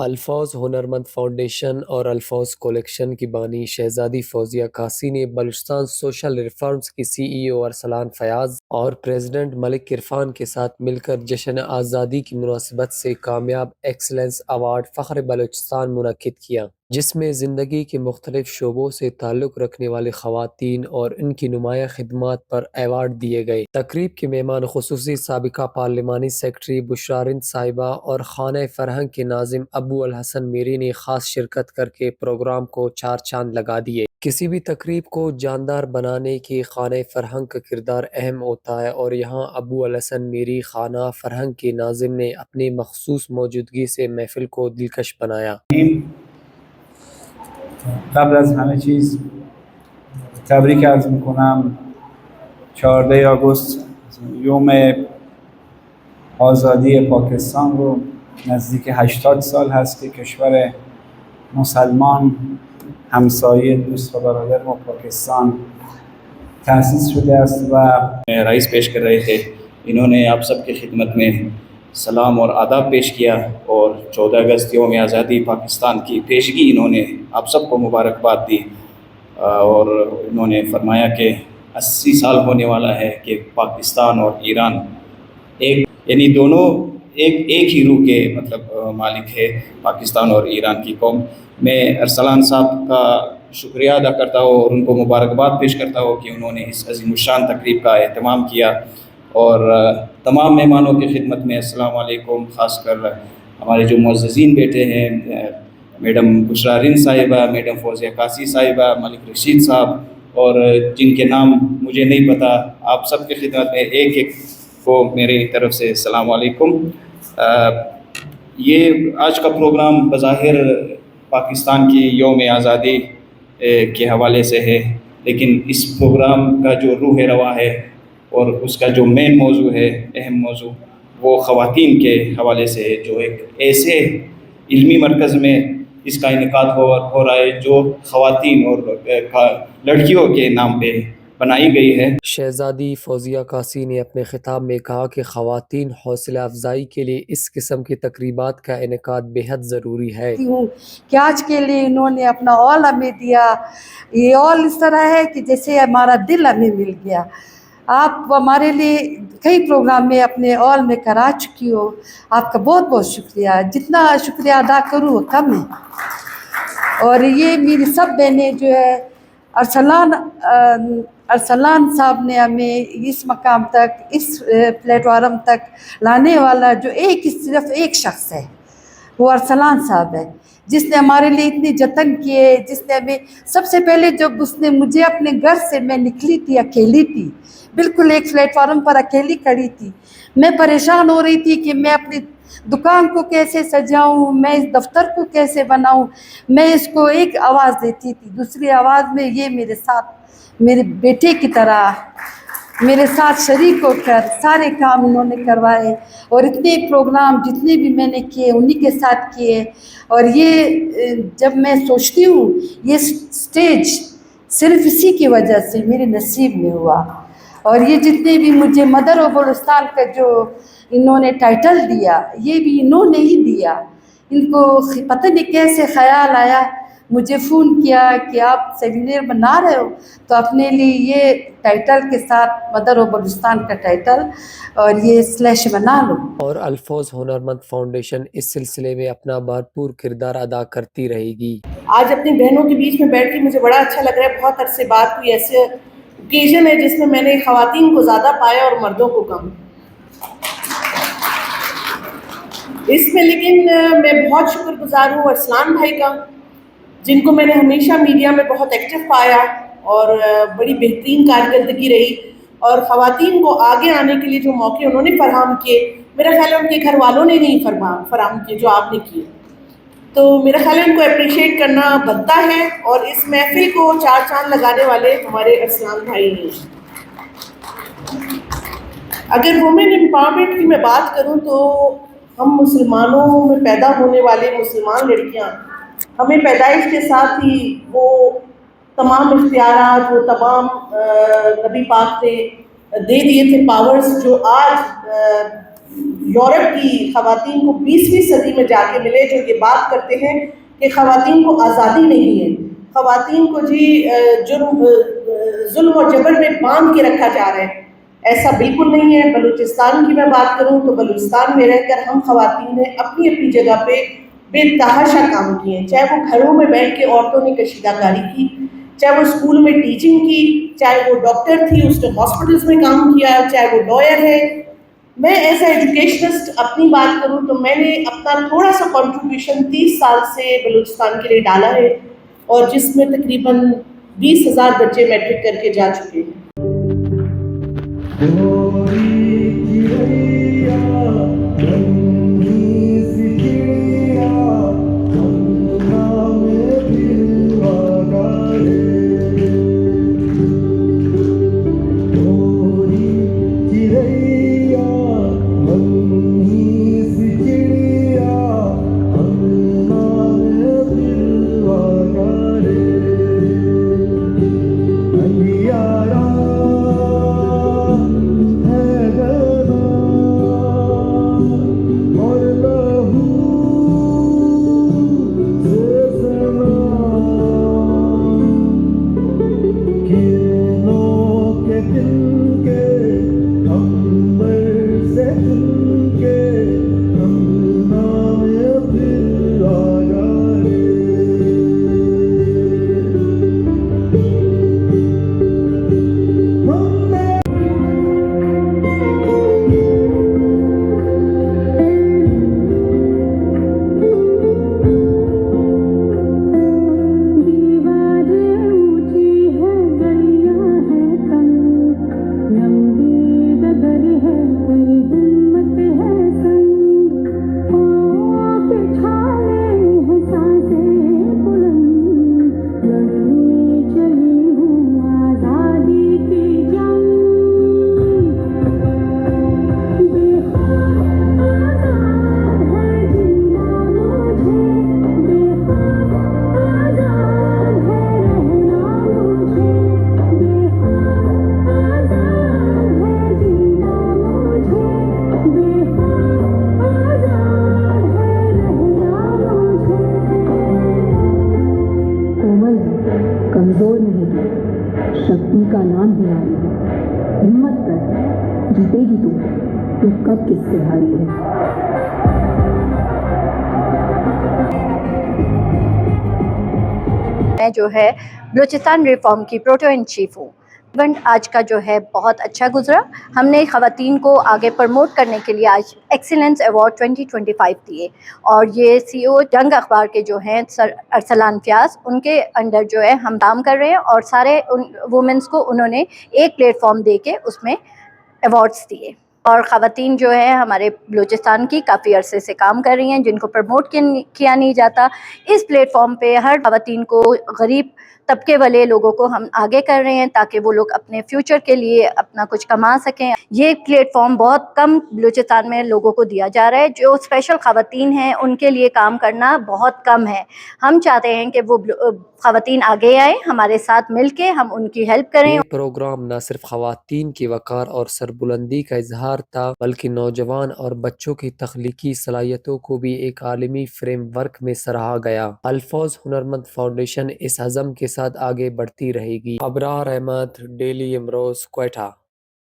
الفوز ہنرمند فاؤنڈیشن اور الفوز کلیکشن کی بانی شہزادی فوزیہ قاسی نے بلوچستان سوشل ریفارمز کی سی ای او ارسلان فیاض اور پریزیڈنٹ ملک عرفان کے ساتھ مل کر جشن آزادی کی مناسبت سے کامیاب ایکسلنس ایوارڈ فخر بلوچستان منعقد کیا، جس میں زندگی کے مختلف شعبوں سے تعلق رکھنے والی خواتین اور ان کی نمایاں خدمات پر ایوارڈ دیے گئے۔ تقریب کے مہمان خصوصی سابقہ پارلیمانی سیکرٹری بشرا رند صاحبہ اور خانہ فرہنگ کے ناظم ابو الحسن میری نے خاص شرکت کر کے پروگرام کو چار چاند لگا دیے۔ کسی بھی تقریب کو جاندار بنانے کے خانہ فرہنگ کا کردار اہم ہوتا ہے، اور یہاں ابو الحسن میری خانہ فرہنگ کے ناظم نے اپنی مخصوص موجودگی سے محفل کو دلکش بنایا۔ قبل از همه چیز تبریک عرض میکنم 14 آگوست یوم آزادی پاکستان رو. نزدیک 80 سال هست که کشور مسلمان همسایه دوست و برادر ما پاکستان تأسیس شده است و رئیس پیش کر رہے تھے، انہوں نے آپ سب کی خدمت میں سلام اور آداب پیش کیا، اور 14 اگست یوم آزادی پاکستان کی پیشگی انہوں نے آپ سب کو مبارکباد دی، اور انہوں نے فرمایا کہ 80 سال ہونے والا ہے کہ پاکستان اور ایران یعنی دونوں ایک ہی روح کے مالک ہے، پاکستان اور ایران کی قوم۔ میں ارسلان صاحب کا شکریہ ادا کرتا ہوں اور ان کو مبارکباد پیش کرتا ہوں کہ انہوں نے اس عظیم الشان تقریب کا اہتمام کیا، اور تمام مہمانوں کی خدمت میں السلام علیکم۔ خاص کر ہمارے جو معززین بیٹے ہیں، میڈم بشرا رند صاحبہ، میڈم فوزیہ قاسی صاحبہ، ملک رشید صاحب، اور جن کے نام مجھے نہیں پتہ، آپ سب کی خدمت میں ایک ایک کو میری طرف سے السلام علیکم۔ یہ آج کا پروگرام بظاہر پاکستان کی یوم آزادی کے حوالے سے ہے، لیکن اس پروگرام کا جو روح رواں ہے اور اس کا جو مین موضوع ہے، اہم موضوع، وہ خواتین کے حوالے سے ہے، جو ایک ایسے علمی مرکز میں اس کا انعقاد ہو رہا ہے جو خواتین اور لڑکیوں کے نام پہ بنائی گئی ہے۔ شہزادی فوزیہ قاسی نے اپنے خطاب میں کہا کہ خواتین حوصلہ افزائی کے لیے اس قسم کی تقریبات کا انعقاد بے حد ضروری ہے۔ کہ آج کے لیے انہوں نے اپنا آل ہمیں دیا، یہ آل اس طرح ہے کہ جیسے ہمارا دل ہمیں مل گیا۔ آپ ہمارے لیے کئی پروگرام میں اپنے آل میں کرا چکی ہو، آپ کا بہت بہت شکریہ، جتنا شکریہ ادا کروں وہ کم ہے۔ اور یہ میری سب بہنیں جو ہے ارسلان صاحب نے ہمیں اس مقام تک، اس پلیٹ فارم تک لانے والا جو صرف ایک شخص ہے، وہ ارسلان صاحب ہے، جس نے ہمارے لیے اتنے جتن کیے، جس نے ہمیں سب سے پہلے جب اس نے مجھے اپنے گھر سے، میں نکلی تھی اکیلی تھی، بالکل ایک پلیٹ فارم پر اکیلی کھڑی تھی، میں پریشان ہو رہی تھی کہ میں اپنی دکان کو کیسے سجاؤں، میں اس دفتر کو کیسے بناؤں، میں اس کو ایک آواز دیتی تھی، دوسری آواز میں یہ میرے ساتھ میرے بیٹے کی طرح میرے ساتھ شریک ہو کر سارے کام انہوں نے کروائے، اور اتنے پروگرام جتنے بھی میں نے کیے انہی کے ساتھ کیے۔ اور یہ جب میں سوچتی ہوں یہ سٹیج صرف اسی کی وجہ سے میرے نصیب میں ہوا، اور یہ جتنے بھی مجھے مدر آف بلوچستان کا جو انہوں نے ٹائٹل دیا، یہ بھی انہوں نے ہی دیا۔ ان کو پتہ نہیں کیسے خیال آیا، مجھے فون کیا کہ آپ سیمینر بنا رہے ہو تو اپنے لیے یہ ٹائٹل کے ساتھ مدر آف بلوچستان کا ٹائٹل اور یہ سلیش بنا لو۔ اور الفوز ہنرمند فاؤنڈیشن اس سلسلے میں اپنا بھرپور کردار ادا کرتی رہے گی۔ آج اپنی بہنوں کے بیچ میں بیٹھ کے مجھے بڑا اچھا لگ رہا ہے۔ بہت عرصے بعد کوئی ایسے اوکیزن ہے جس میں نے خواتین کو زیادہ پایا اور مردوں کو کم اس میں، لیکن میں بہت شکر گزار ہوں ارسلان بھائی کا، جن کو میں نے ہمیشہ میڈیا میں بہت ایکٹیو پایا اور بڑی بہترین کارکردگی رہی، اور خواتین کو آگے آنے کے لیے جو موقع انہوں نے فراہم کیے، میرا خیال ہے ان کے گھر والوں نے نہیں فراہم کیے جو آپ نے کیے۔ تو میرا خیال ہے ان کو اپریشیٹ کرنا بنتا ہے، اور اس محفل کو چار چاند لگانے والے ہمارے ارسلان بھائی ہیں۔ اگر وومن امپاورمنٹ کی میں بات کروں تو ہم مسلمانوں میں پیدا ہونے والے مسلمان لڑکیاں، ہمیں پیدائش کے ساتھ ہی وہ تمام اختیارات، وہ تمام نبی پاک نے دے دیے تھے پاورز، جو آج یورپ کی خواتین کو 20ویں صدی میں جا کے ملے، جو یہ بات کرتے ہیں کہ خواتین کو آزادی نہیں ہے، خواتین کو ظلم و جبر میں باندھ کے رکھا جا رہا ہے۔ ایسا بالکل نہیں ہے۔ بلوچستان کی میں بات کروں تو بلوچستان میں رہ کر ہم خواتین نے اپنی اپنی جگہ پہ بے تحاشا کام کیے ہیں، چاہے وہ گھروں میں بیٹھ کے عورتوں نے کشیدہ کاری کی، چاہے وہ اسکول میں ٹیچنگ کی، چاہے وہ ڈاکٹر تھی اس نے ہاسپٹلس میں کام کیا، چاہے وہ لائر ہے۔ میں ایز اے ایجوکیشنسٹ اپنی بات کروں تو میں نے اپنا تھوڑا سا کنٹریبیوشن 30 سال سے بلوچستان کے لیے ڈالا ہے، اور جس میں تقریباً 20,000 بچے میٹرک کر کے جا چکے ہیں۔ کمزور نہیں، شکتی کا نام ہی ناری ہے، ہمت کر، جیتے گی تو کب کس سے ہاری ہے۔ میں جو ہے بلوچستان ریفارم کی پروٹو ان چیف ہوں۔ ایونٹ آج کا جو ہے بہت اچھا گزرا۔ ہم نے خواتین کو آگے پروموٹ کرنے کے لیے آج ایکسیلنس ایوارڈ 2025 دیے، اور یہ سی او جنگ اخبار کے جو ہیں سر ارسلان فیاض، ان کے انڈر جو ہے ہم کام کر رہے ہیں، اور سارے وومنس کو انہوں نے ایک پلیٹ فارم دے کے اس میں ایوارڈس دیے۔ اور خواتین جو ہے ہمارے بلوچستان کی کافی عرصے سے کام کر رہی ہیں، جن کو پروموٹ کیا نہیں جاتا۔ اس پلیٹ فارم پہ ہر خواتین کو، غریب طبقے والے لوگوں کو ہم آگے کر رہے ہیں تاکہ وہ لوگ اپنے فیوچر کے لیے اپنا کچھ کما سکیں۔ یہ پلیٹ فارم بہت کم بلوچستان میں لوگوں کو دیا جا رہا ہے، جو اسپیشل خواتین ہیں ان کے لیے کام کرنا بہت کم ہے۔ ہم چاہتے ہیں کہ وہ خواتین آگے آئیں، ہمارے ساتھ مل کے ہم ان کی ہیلپ کریں۔ یہ پروگرام نہ صرف خواتین کی وقار اور سربلندی کا اظہار تھا، بلکہ نوجوان اور بچوں کی تخلیقی صلاحیتوں کو بھی ایک عالمی فریم ورک میں سراہا گیا۔ الفوظ ہنرمند فاؤنڈیشن اس عزم کے ساتھ آگے بڑھتی رہے گی۔ ابرار احمد، ڈیلی امروز، کوئٹہ۔